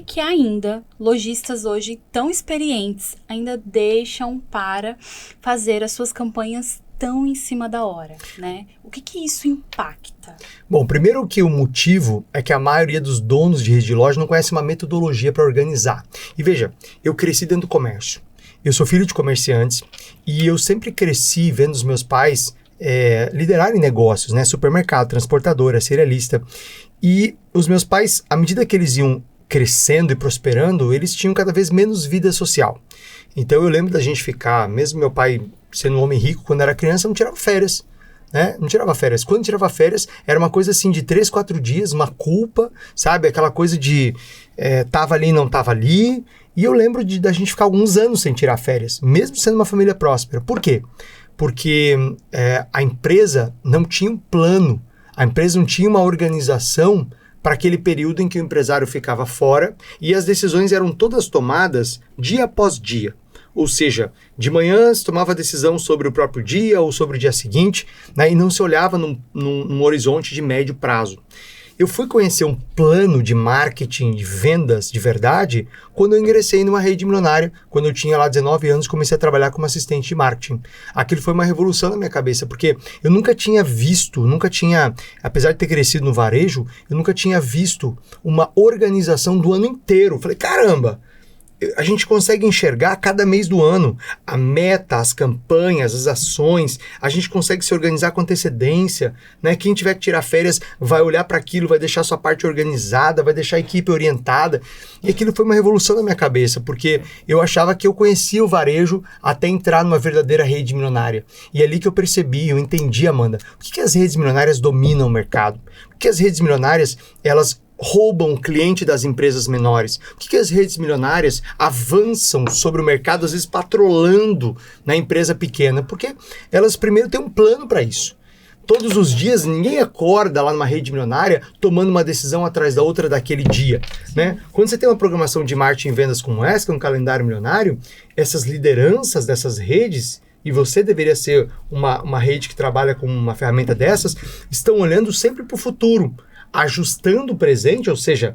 que ainda lojistas hoje tão experientes ainda deixam para fazer as suas campanhas tão em cima da hora, né? O que isso impacta? Bom, primeiro que o motivo é que a maioria dos donos de rede de loja não conhece uma metodologia para organizar. E veja, eu cresci dentro do comércio. Eu sou filho de comerciantes e eu sempre cresci vendo os meus pais liderarem negócios, né? Supermercado, transportadora, cerealista. E os meus pais, à medida que eles iam crescendo e prosperando, eles tinham cada vez menos vida social. Então eu lembro da gente ficar, mesmo meu pai sendo um homem rico, quando era criança, não tirava férias. Né? Não tirava férias. Quando tirava férias, era uma coisa assim de 3, 4 dias, uma culpa, sabe? Aquela coisa de tava ali e não tava ali. E eu lembro da gente ficar alguns anos sem tirar férias, mesmo sendo uma família próspera. Por quê? Porque a empresa não tinha um plano, a empresa não tinha uma organização para aquele período em que o empresário ficava fora e as decisões eram todas tomadas dia após dia. Ou seja, de manhã se tomava decisão sobre o próprio dia ou sobre o dia seguinte, né, e não se olhava num horizonte de médio prazo. Eu fui conhecer um plano de marketing, de vendas de verdade, quando eu ingressei numa rede milionária, quando eu tinha lá 19 anos, comecei a trabalhar como assistente de marketing. Aquilo foi uma revolução na minha cabeça, porque eu nunca tinha visto, apesar de ter crescido no varejo, eu nunca tinha visto uma organização do ano inteiro. Falei, caramba! A gente consegue enxergar cada mês do ano a meta, as campanhas, as ações, a gente consegue se organizar com antecedência, né? Quem tiver que tirar férias vai olhar para aquilo, vai deixar sua parte organizada, vai deixar a equipe orientada. E aquilo foi uma revolução na minha cabeça, porque eu achava que eu conhecia o varejo até entrar numa verdadeira rede milionária. E é ali que eu percebi, eu entendi, Amanda, por que as redes milionárias dominam o mercado? Porque as redes milionárias, elas roubam o cliente das empresas menores? Por que as redes milionárias avançam sobre o mercado, às vezes patrolando na empresa pequena? Porque elas primeiro têm um plano para isso. Todos os dias, ninguém acorda lá numa rede milionária tomando uma decisão atrás da outra daquele dia, né? Quando você tem uma programação de marketing e vendas como essa, que é um calendário milionário, essas lideranças dessas redes, e você deveria ser uma rede que trabalha com uma ferramenta dessas, estão olhando sempre para o futuro, ajustando o presente, ou seja,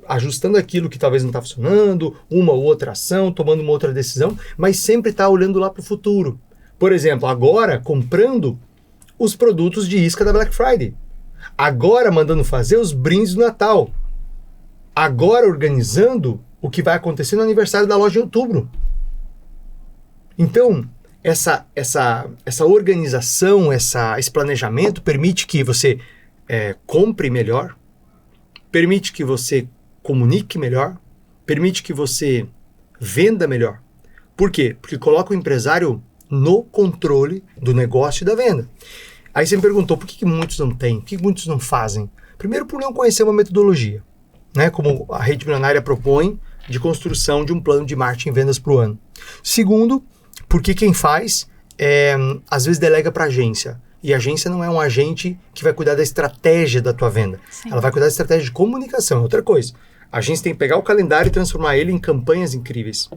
ajustando aquilo que talvez não está funcionando, uma ou outra ação, tomando uma outra decisão, mas sempre está olhando lá para o futuro. Por exemplo, agora comprando os produtos de isca da Black Friday. Agora mandando fazer os brindes do Natal. Agora organizando o que vai acontecer no aniversário da loja em outubro. Então, essa organização, esse planejamento permite que você compre melhor, permite que você comunique melhor, permite que você venda melhor. Por quê? Porque coloca o empresário no controle do negócio e da venda. Aí você me perguntou, por que muitos não têm? Por que muitos não fazem? Primeiro, por não conhecer uma metodologia, né? Como a rede milionária propõe, de construção de um plano de marketing e vendas para o ano. Segundo, porque quem faz, às vezes delega para a agência. E a agência não é um agente que vai cuidar da estratégia da tua venda. Sim. Ela vai cuidar da estratégia de comunicação. Outra coisa, a agência tem que pegar o calendário e transformar ele em campanhas incríveis.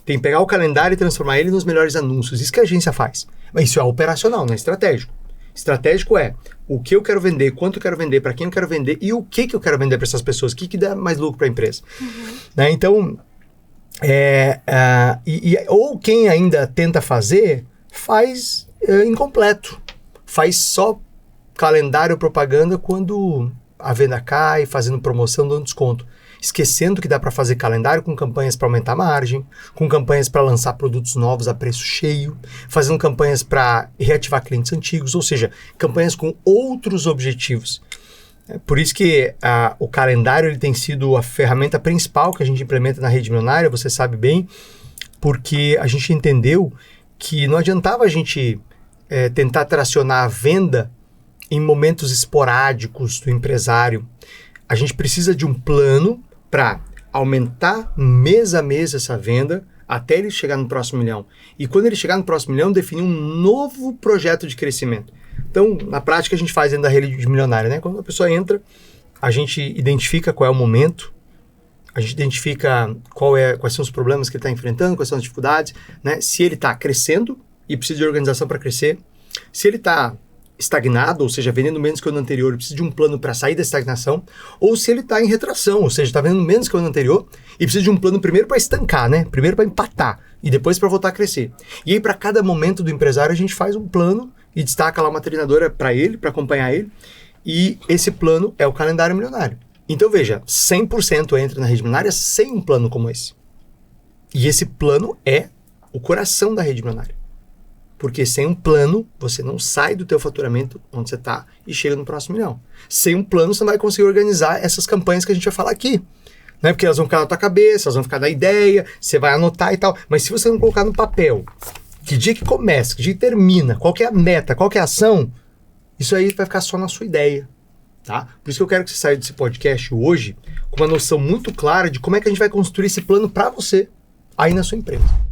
Tem que pegar o calendário e transformar ele nos melhores anúncios. Isso que a agência faz. Mas isso é operacional, não é estratégico. Estratégico é o que eu quero vender, quanto eu quero vender, para quem eu quero vender e o que eu quero vender para essas pessoas. O que dá mais lucro para a empresa. Uhum. Né? Então, ou quem ainda tenta fazer, faz incompleto. Faz só calendário propaganda quando a venda cai, fazendo promoção, dando desconto. Esquecendo que dá para fazer calendário com campanhas para aumentar a margem, com campanhas para lançar produtos novos a preço cheio, fazendo campanhas para reativar clientes antigos, ou seja, campanhas com outros objetivos. Por isso que o calendário ele tem sido a ferramenta principal que a gente implementa na rede milionária, você sabe bem, porque a gente entendeu que não adiantava a gente tentar tracionar a venda em momentos esporádicos do empresário. A gente precisa de um plano para aumentar mês a mês essa venda até ele chegar no próximo milhão. E quando ele chegar no próximo milhão, definir um novo projeto de crescimento. Então, na prática, a gente faz dentro da rede milionária, né? Quando a pessoa entra, a gente identifica qual é o momento, a gente identifica quais são os problemas que ele está enfrentando, quais são as dificuldades, né? Se ele está crescendo e precisa de organização para crescer, se ele está estagnado, ou seja, vendendo menos que o ano anterior, e precisa de um plano para sair da estagnação, ou se ele está em retração, ou seja, está vendendo menos que o ano anterior e precisa de um plano primeiro para estancar, né? Primeiro para empatar e depois para voltar a crescer. E aí, para cada momento do empresário, a gente faz um plano e destaca lá uma treinadora para ele, para acompanhar ele, e esse plano é o calendário milionário. Então, veja, 100% entra na rede milionária sem um plano como esse. E esse plano é o coração da rede milionária. Porque sem um plano, você não sai do teu faturamento onde você está e chega no próximo milhão. Sem um plano, você não vai conseguir organizar essas campanhas que a gente vai falar aqui. Né? Porque elas vão ficar na tua cabeça, elas vão ficar na ideia, você vai anotar e tal. Mas se você não colocar no papel, que dia que começa, que dia que termina, qual que é a meta, qual que é a ação, isso aí vai ficar só na sua ideia. Tá? Por isso que eu quero que você saia desse podcast hoje com uma noção muito clara de como é que a gente vai construir esse plano para você aí na sua empresa.